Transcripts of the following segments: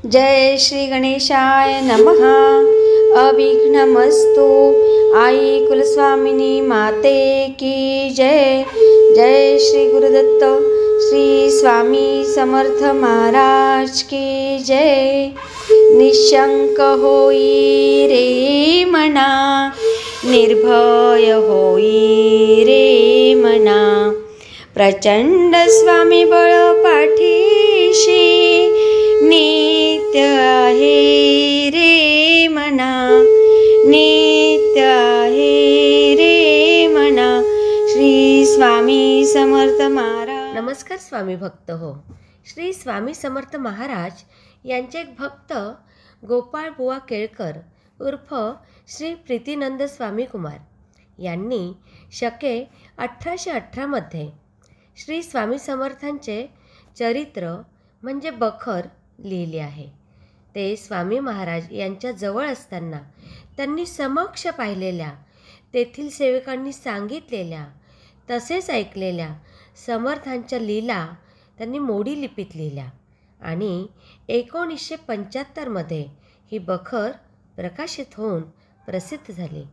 जय श्री गणेशाय नमः। अविघ्नमस्तु। आई कुलस्वामिनी माते की जय। जय श्री गुरुदत्त श्री स्वामी समर्थ महाराज की जय। निशंक होई रे मना, निर्भय होई रे मना, प्रचंड स्वामी बळ पाठीशी, नित्य आहे रे मना, नित्य आहे रे मना। श्री स्वामी समर्थ महाराज। नमस्कार स्वामी भक्त हो। श्री स्वामी समर्थ महाराज यांचे एक भक्त गोपाळ बुवा केळकर उर्फ श्री प्रीतीनंद स्वामी कुमार यांनी शके 1818 मध्ये श्री स्वामी समर्थांचे चरित्र म्हणजे बखर लिहिले आहे। ते स्वामी महाराज यांच्या जवळ असताना त्यांनी समक्ष पाहिलेल्या, तेथील सेवकांनी सांगितलेल्या तसेच ऐकलेल्या समर्थांच्या लीला त्यांनी मोडी लिपीत लिहिल्या आणि 1975 मध्ये ही बखर प्रकाशित होऊन प्रसिद्ध झाली।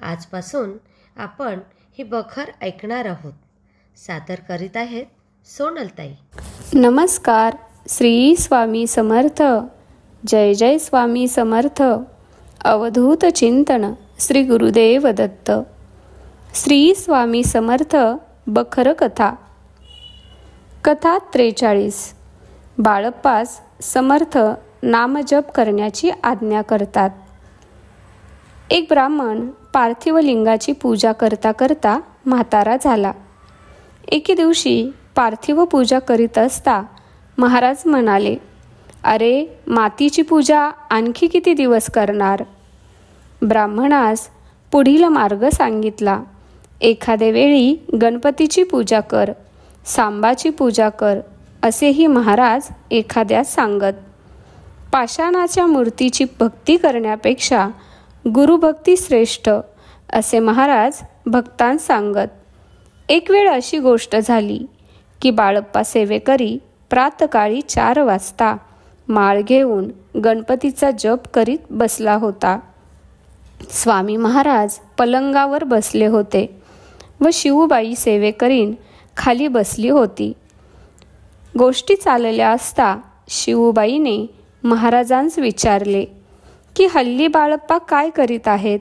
आजपासून आपण ही बखर ऐकणार आहोत। सादर करीत आहेत सोनलताई। नमस्कार। श्री स्वामी समर्थ। जय जय स्वामी समर्थ। अवधूत चिंतन श्री गुरुदेव दत्त। श्री स्वामी समर्थ बखर कथा। कथा 43। बाळप्पास समर्थ नामजप करण्याची आज्ञा करतात। एक ब्राह्मण पार्थिव लिंगाची पूजा करता करता म्हातारा झाला। एके दिवशी पार्थिव पूजा करीत असता महाराज म्हणाले, अरे, मातीची पूजा आणखी किती दिवस करणार? ब्राह्मणास पुढील मार्ग सांगितला। एखाद्या वेळी गणपतीची पूजा कर, सांबाची पूजा कर, असेही महाराज एखाद्यास सांगत। पाषाणाच्या मूर्तीची भक्ती करण्यापेक्षा गुरुभक्ती श्रेष्ठ, असे महाराज भक्तांस सांगत। एक वेळ अशी गोष्ट झाली की बाळप्पा सेवेकरी प्रातकाळी 4 वाजता माळ घेऊन गणपतीचा जप करीत बसला होता। स्वामी महाराज पलंगावर बसले होते व शिवबाई सेवेकरीण खाली बसली होती। गोष्टी चालल्या असता शिवबाईने महाराजांस विचारले की हल्ली बाळप्पा काय करीत आहेत?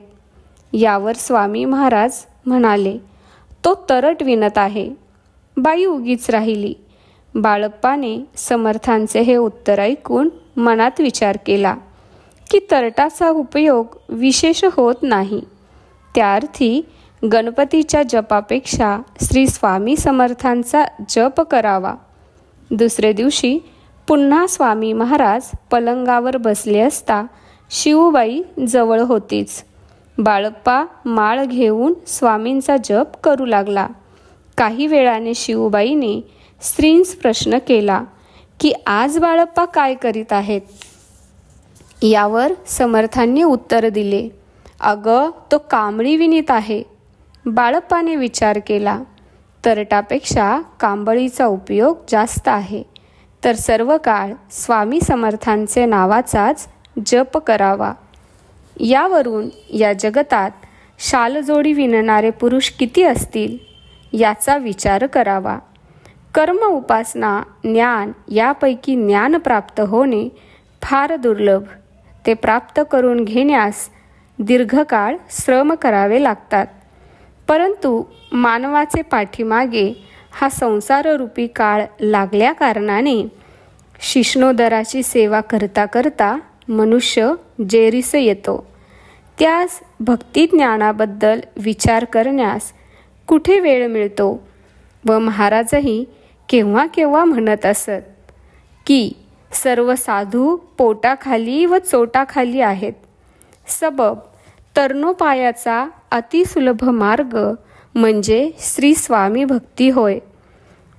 यावर स्वामी महाराज म्हणाले, तो तरट विणत आहे। बाई उगीच राहिली। बाळप्पाने समर्थांचे हे उत्तर ऐकून मनात विचार केला की तरटाचा उपयोग विशेष होत नाही, त्या अर्थी गणपतीच्या जपापेक्षा श्री स्वामी समर्थांचा जप करावा। दुसरे दिवशी पुन्हा स्वामी महाराज पलंगावर बसले असता शिवबाई जवळ होतीच। बाळप्पा माळ घेऊन स्वामींचा जप करू लागला। काही वेळाने शिवबाईने स्त्रींस प्रश्न केला की आज बाळप्पा काय करीत आहेत? यावर समर्थांनी उत्तर दिले, अगं, तो कांबळी विणीत आहे। बाळप्पाने विचार केला, तरटापेक्षा कांबळीचा उपयोग जास्त आहे, तर सर्व काळ स्वामी समर्थांचे नावाचाच जप करावा। यावरून या जगतात शालजोडी विणणारे पुरुष किती असतील याचा विचार करावा। कर्म, उपासना, ज्ञान यापैकी ज्ञान प्राप्त होणे फार दुर्लभ। ते प्राप्त करून घेण्यास दीर्घकाळ श्रम करावे लागतात। परंतु मानवाचे पाठीमागे हा संसाररूपी काळ लागल्या कारणाने शिष्णोदराची सेवा करता करता मनुष्य जेरीस येतो। त्यास भक्तिज्ञानाबद्दल विचार करण्यास कुठे वेळ मिळतो? व महाराजही केव्हा केव्हा म्हणत असत की सर्व साधू पोटाखाली व चोटाखाली आहेत। सबब तरणोपायाचा अतिसुलभ मार्ग म्हणजे श्री स्वामी भक्ती होय।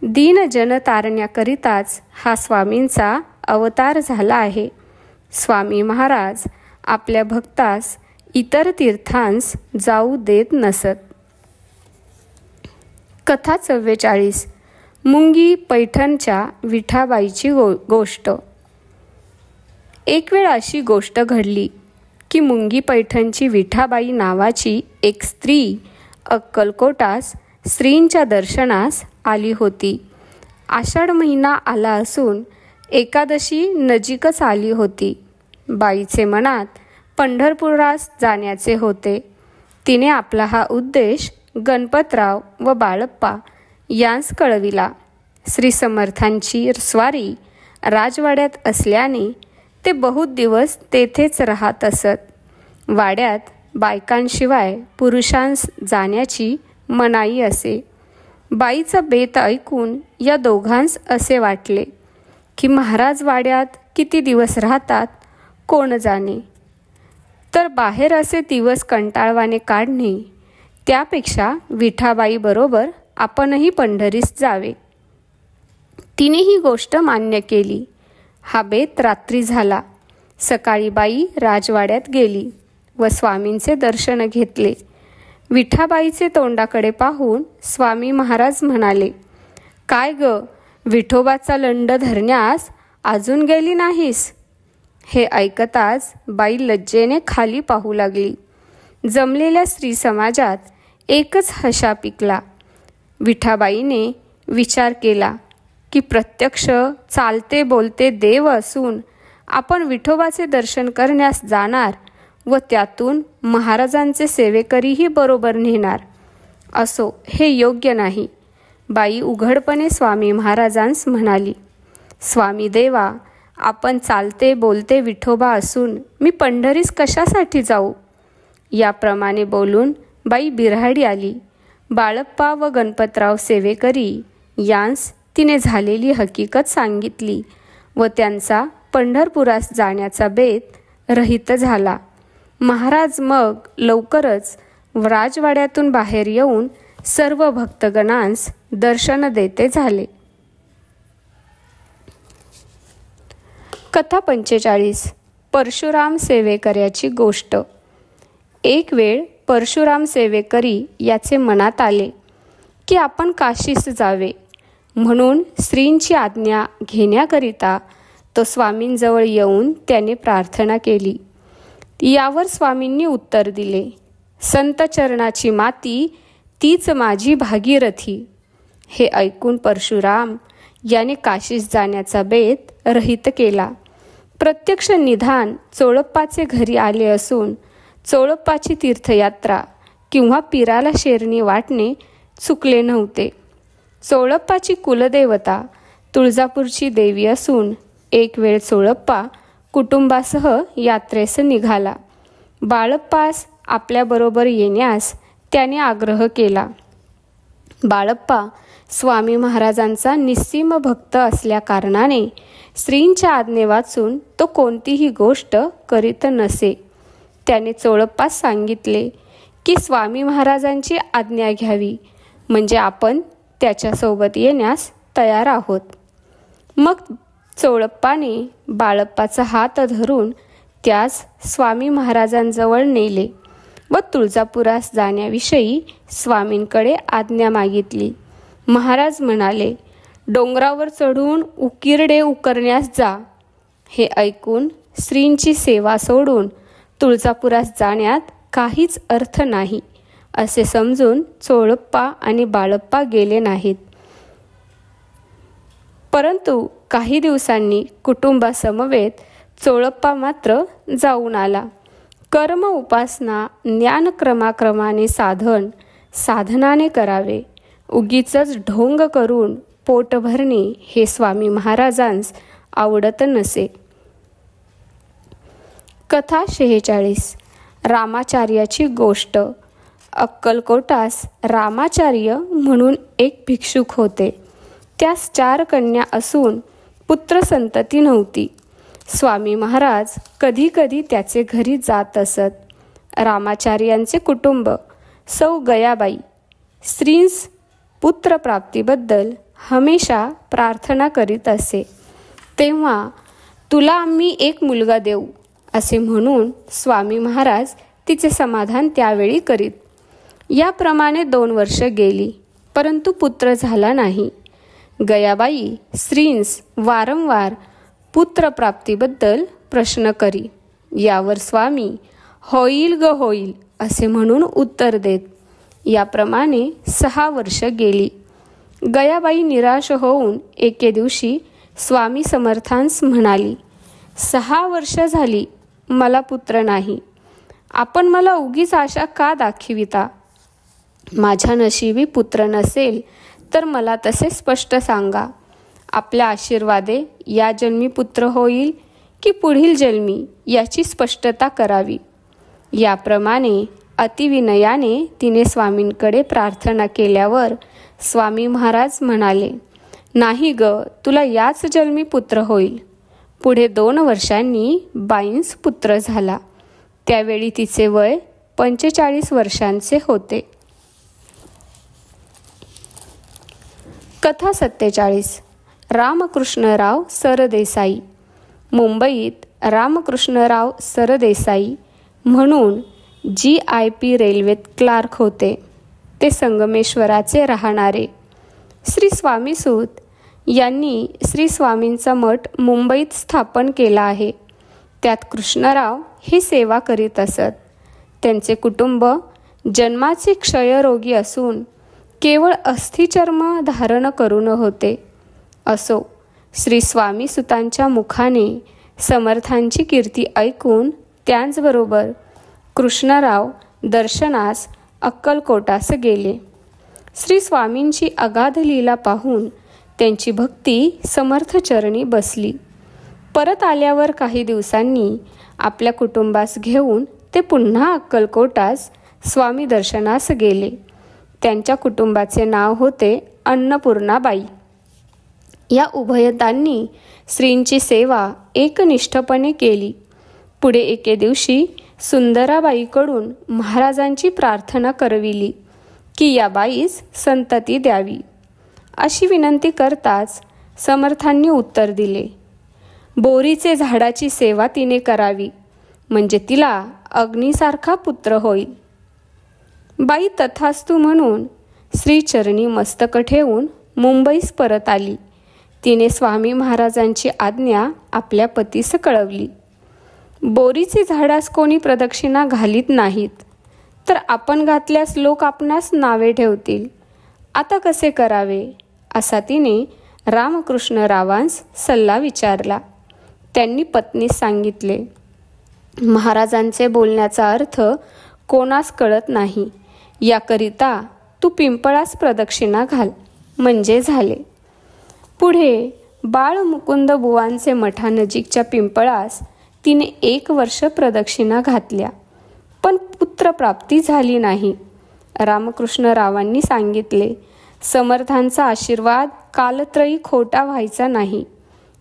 दीनजन तारण्याकरिताच हा स्वामींचा अवतार झाला आहे। स्वामी महाराज आपल्या भक्तास इतर तीर्थांस जाऊ देत नसत। कथा 44। मुंगी पैठणच्या विठाबाईची गोष्ट। एक वेळ अशी गोष्ट घडली की मुंगी पैठणची विठाबाई नावाची एक स्त्री अक्कलकोटास श्रींच्या दर्शनास आली होती. आषाढ महिना आला असून एकादशी नजीकच आली होती. बाईचे मनात पंढरपुरास जाण्याचे होते. तिने आपला हा उद्देश गणपतराव व बाळप्पा यांस कळविला. श्री समर्थांची स्वारी राजवाड्यात असल्याने ते बहुत दिवस तेथेच राहत असत. वाड्यात बायकांशिवाय पुरुषांस जाण्याची मनाई असे. बाईचा बेत ऐकून या दोघांस असे वाटले की महाराज वाड्यात किती दिवस राहतात कोण जाणे, तर बाहेर असे दिवस कंटाळवाने काढणे त्यापेक्षा विठाबाईबरोबर आपणही पंढरीस जावे. तिने ही गोष्ट मान्य केली. हा बेत रात्री झाला. सकाळी बाई राजवाड्यात गेली व स्वामींचे दर्शन घेतले. विठाबाईचे तोंडाकडे पाहून स्वामी महाराज म्हणाले, काय ग, विठोबाचा लंड धरण्यास अजून गेली नाहीस? हे ऐकताच बाई लज्जेने खाली पाहू लागली. जमलेल्या स्त्री समाजात एकच हशा पिकला. विठाबाईने विचार केला की प्रत्यक्ष चालते बोलते देव असून आपण विठोबाचे दर्शन करण्यास जाणार व त्यातून महाराजांचे सेवेकरीही बरोबर नेणार. असो, हे योग्य नाही. बाई उघडपणे स्वामी महाराजांस म्हणाली, स्वामी देवा, आपण चालते बोलते विठोबा असून मी पंढरीस कशासाठी जाऊ? याप्रमाणे बोलून बाई बिऱ्हाडी आली. बाळप्पा व गणपतराव सेवेकरी यांस तिने झालेली हकीकत सांगितली व त्यांचा पंढरपुरास जाण्याचा बेत रहित झाला. महाराज मग लवकरच राजवाड्यातून बाहेर येऊन सर्व भक्तगणांस दर्शन देते झाले. कथा 45. परशुराम सेवेकऱ्याची गोष्ट. एक वेळ परशुराम सेवेकरी याचे मनात आले की आपण काशीस जावे, म्हणून श्रींची आज्ञा घेण्याकरिता तो स्वामींजवळ येऊन त्याने प्रार्थना केली. यावर स्वामींनी उत्तर दिले, संत चरणाची माती तीच माझी भागीरथी. हे ऐकून परशुराम याने काशीस जाण्याचा बेत रहित केला. प्रत्यक्ष निधान चोळप्पाचे घरी आले असून चोळप्पाची तीर्थयात्रा किंवा पीराला शेरणी वाटणे चुकले नव्हते. चोळप्पाची कुलदेवता तुळजापूरची देवी असून एक वेळ चोळप्पा कुटुंबासह यात्रेस निघाला. बाळप्पास आपल्याबरोबर येण्यास त्याने आग्रह केला. बाळप्पा स्वामी महाराजांचा निस्सीम भक्त असल्याकारणाने श्रींच्या आज्ञे वाचून तो कोणतीही गोष्ट करीत नसे. त्याने चोळप्पास सांगितले की स्वामी महाराजांची आज्ञा घ्यावी, म्हणजे आपण त्याच्यासोबत येण्यास तयार आहोत. मग चोळप्पाने बाळप्पाचा हात धरून त्यास स्वामी महाराजांजवळ नेले व तुळजापुरास जाण्याविषयी स्वामींकडे आज्ञा मागितली. महाराज म्हणाले, डोंगरावर चढून उकिरडे उकरण्यास जा. हे ऐकून श्रींची सेवा सोडून तुळजापुरास जाण्यात काहीच अर्थ नाही असे समजून चोळप्पा आणि बाळप्पा गेले नाहीत. परंतु काही दिवसांनी कुटुंबासमवेत चोळप्पा मात्र जाऊन आला. कर्म उपासना ज्ञान क्रमाक्रमाने साधनाने करावे, उगीचच ढोंग करून पोट भरणे हे स्वामी महाराजांस आवडत नसे. कथा 46. रामाचार्याची गोष्ट. अक्कलकोटास रामाचार्य म्हणून एक भिक्षुक होते. त्यास 4 कन्या असून पुत्रसंतती नव्हती. स्वामी महाराज कधी कधी त्याचे घरी जात असत. रामाचार्यांचे कुटुंब सौ गयाबाई श्रींस पुत्रप्राप्तीबद्दल हमेशा प्रार्थना करीत असे. तेव्हा तुला आम्ही एक मुलगा देऊ असे म्हणून स्वामी महाराज तिचे समाधान त्यावेळी करीत. याप्रमाणे 2 वर्ष गेली, परंतु पुत्र झाला नाही. गयाबाई श्रींस वारंवार पुत्रप्राप्तीबद्दल प्रश्न करी. यावर स्वामी होईल ग होईल असे म्हणून उत्तर देत. याप्रमाणे 6 वर्ष गेली. गयाबाई निराश होऊन एके दिवशी स्वामी समर्थांस म्हणाली, 6 वर्ष झाली मला पुत्र नाही. आपण मला उगीच आशा का दाखविता? माझ्या नशिबी पुत्र नसेल तर मला तसे स्पष्ट सांगा. आपल्या आशीर्वादे या जन्मी पुत्र होईल की पुढील जन्मी याची स्पष्टता करावी. याप्रमाणे अतिविनयाने तिने स्वामींकडे प्रार्थना केल्यावर स्वामी महाराज म्हणाले, नाही ग, तुला याच जन्मी पुत्र होईल. पुढे 2 वर्षांनी बाईंस पुत्र झाला. त्यावेळी तिचे वय 45 वर्षांचे होते. कथा 47. रामकृष्णराव सरदेसाई. मुंबईत रामकृष्णराव सरदेसाई म्हणून GIP रेल्वेत क्लार्क होते. ते संगमेश्वराचे राहणारे. श्री स्वामीसूत यांनी श्री स्वामींचा मठ मुंबईत स्थापन केला आहे. त्यात कृष्णराव हे सेवा करीत असत. त्यांचे कुटुंब जन्माचे क्षयरोगी असून केवळ अस्थिचर्म धारण करून होते. असो, श्री स्वामीसुतांच्या मुखाने समर्थांची कीर्ती ऐकून त्याचबरोबर कृष्णराव दर्शनास अक्कलकोटास गेले. श्री स्वामींची अगाध लीला पाहून त्यांची भक्ती समर्थचरणी बसली. परत आल्यावर काही दिवसांनी आपल्या कुटुंबास घेऊन ते पुन्हा अक्कलकोटास स्वामी दर्शनास गेले. त्यांच्या कुटुंबाचे नाव होते अन्नपूर्णाबाई. या उभयतांनी श्रींची सेवा एकनिष्ठपणे केली. पुढे एके दिवशी सुंदराबाईकडून महाराजांची प्रार्थना करविली की या बाईस संतती द्यावी. अशी विनंती करताच समर्थांनी उत्तर दिले, बोरीचे झाडाची सेवा तिने करावी, म्हणजे तिला अग्नीसारखा पुत्र होईल. बाई तथास्तु म्हणून श्रीचरणी मस्तक ठेवून मुंबईस परत आली. तिने स्वामी महाराजांची आज्ञा आपल्या पतीस कळवली. बोरीचे झाडास कोणी प्रदक्षिणा घालीत नाहीत, तर आपण घातल्यास लोक आपणास नावे ठेवतील. आता कसे करावे असा तिने रामकृष्णरावांस सल्ला विचारला. त्यांनी पत्नीस सांगितले, महाराजांचे बोलण्याचा अर्थ कोणास कळत नाही. याकरिता तू पिंपळास प्रदक्षिणा घाल, म्हणजे झाले. पुढे बाळ मुकुंद बुवांचे मठानजीकच्या पिंपळास तिने 1 वर्ष प्रदक्षिणा घातल्या, पण पुत्रप्राप्ती झाली नाही. रामकृष्णरावांनी सांगितले, समर्थांचा आशीर्वाद कालत्रयी खोटा व्हायचा नाही.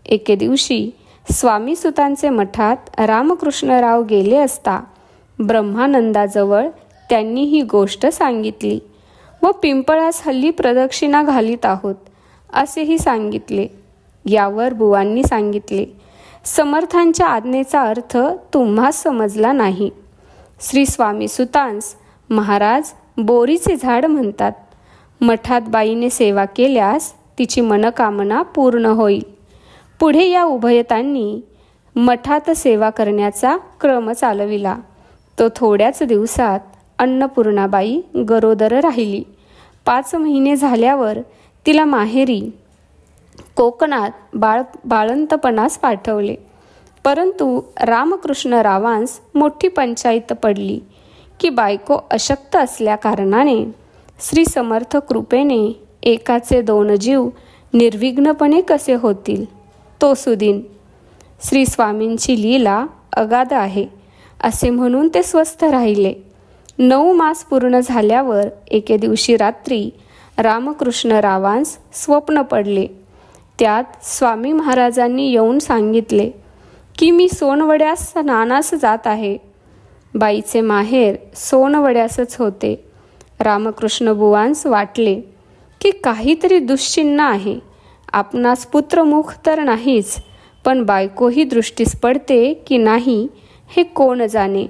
एके दिवशी स्वामीसुतांचे मठात रामकृष्णराव गेले असता ब्रह्मानंदाजवळ त्यांनी ही गोष्ट सांगितली व पिंपळास हल्ली प्रदक्षिणा घालीत आहोत असेही सांगितले. यावर बुवांनी सांगितले, समर्थांच्या आज्ञेचा अर्थ तुम्हास समजला नाही. श्री स्वामीसुतांस महाराज बोरीचे झाड म्हणतात. मठात बाईने सेवा केल्यास तिची मनोकामना पूर्ण होईल. पुढे या उभयतांनी मठात सेवा करण्याचा क्रम चालविला. तो थोड्याच दिवसात अन्नपूर्णाबाई गरोदर राहिली. 5 महिने झाल्यावर तिला माहेरी कोकणात बाळंतपणास पाठवले. परंतु रामकृष्णरावांस मोठी पंचायत पडली की बायको अशक्त असल्याकारणाने श्री समर्थ कृपेने एकाचे 2 जीव निर्विघ्नपणे कसे होतील तो सुदीन. श्री स्वामींची लीला अगाध आहे असे म्हणून ते स्वस्थ राहिले. 9 मास पूर्ण झाल्यावर एके दिवशी रात्री रामकृष्णरावांस स्वप्न पडले. त्यात स्वामी महाराजांनी येऊन सांगितले की मी सोनवड्यास स्नानास जात आहे. बाईचे माहेर सोनवड्यासच होते. रामकृष्ण बुवांस वाटले की काहीतरी दुश्चिन्ह आहे. आपणास पुत्रमुख तर नाहीच, पण बायकोही दृष्टीस पडते की नाही हे कोण जाणे.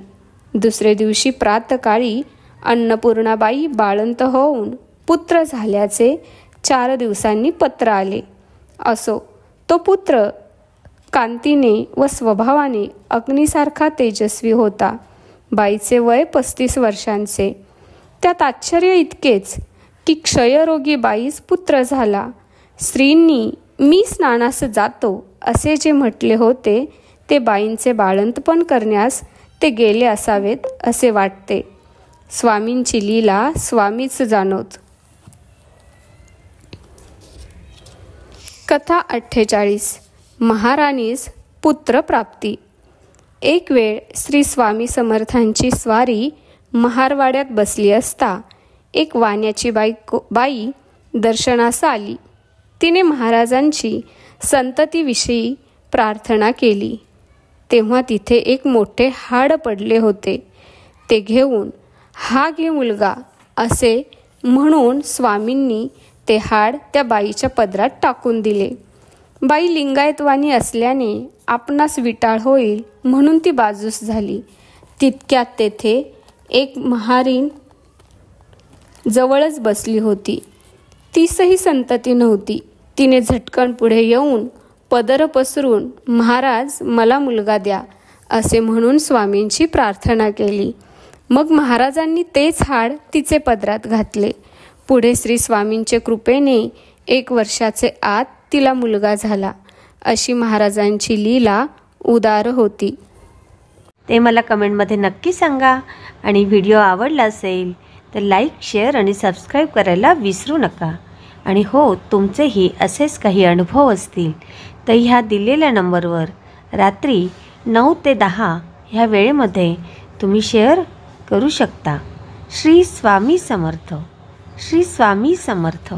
दुसरे दिवशी प्रातकाळी अन्नपूर्णाबाई बाळंत होऊन पुत्र झाल्याचे 4 दिवसांनी पत्र आले. असो, तो पुत्र कांतीने व स्वभावाने अग्नीसारखा तेजस्वी होता. बाईचे वय 35 वर्षांचे. त्यात आश्चर्य इतकेच की क्षयरोगी बाईस पुत्र झाला. स्त्रींनी मी स्नानास जातो असे जे म्हटले होते ते बाईंचे बाळंतपण करण्यास ते गेले असावेत असे वाटते. स्वामींची लीला स्वामीच जाणोत. कथा 48. महाराणीस पुत्रप्राप्ती. एक वेळ श्री स्वामी समर्थांची स्वारी महारवाड्यात बसली असता एक वाण्याची बाई दर्शनास आली. तिने महाराजांची संततीविषयी प्रार्थना केली. तेव्हा तिथे एक मोठे हाड पडले होते. ते घेऊन हा घे मुलगा असे म्हणून स्वामींनी ते हाड त्या बाईच्या पदरात टाकून दिले. बाई लिंगायतवाणी असल्याने आपणास विटाळ होईल म्हणून ती बाजूस झाली. तितक्यात तेथे एक महारीण जवळच बसली होती. तीसही संतती नव्हती. तिने झटकन पुढे येऊन पदर पसरून महाराज मला मुलगा द्या असे म्हणून स्वामींची प्रार्थना केली. मग महाराजांनी तेच हाड तिचे पदरात घातले. पुढे श्री स्वामींच्या कृपेने 1 वर्षाचे आत तिला मुलगा झाला. अशी महाराजांची लीला उदार होती. ते मला कमेंटमध्ये नक्की सांगा. आणि व्हिडिओ आवडला असेल तर लाईक, शेअर आणि सबस्क्राईब करायला विसरू नका. आणि हो, तुमचेही असेच काही अनुभव असतील तर ह्या दिलेल्या नंबरवर रात्री 9 ते 10 ह्या वेळेमध्ये तुम्ही शेअर करू शकता. श्री स्वामी समर्थ. श्री स्वामी समर्थ.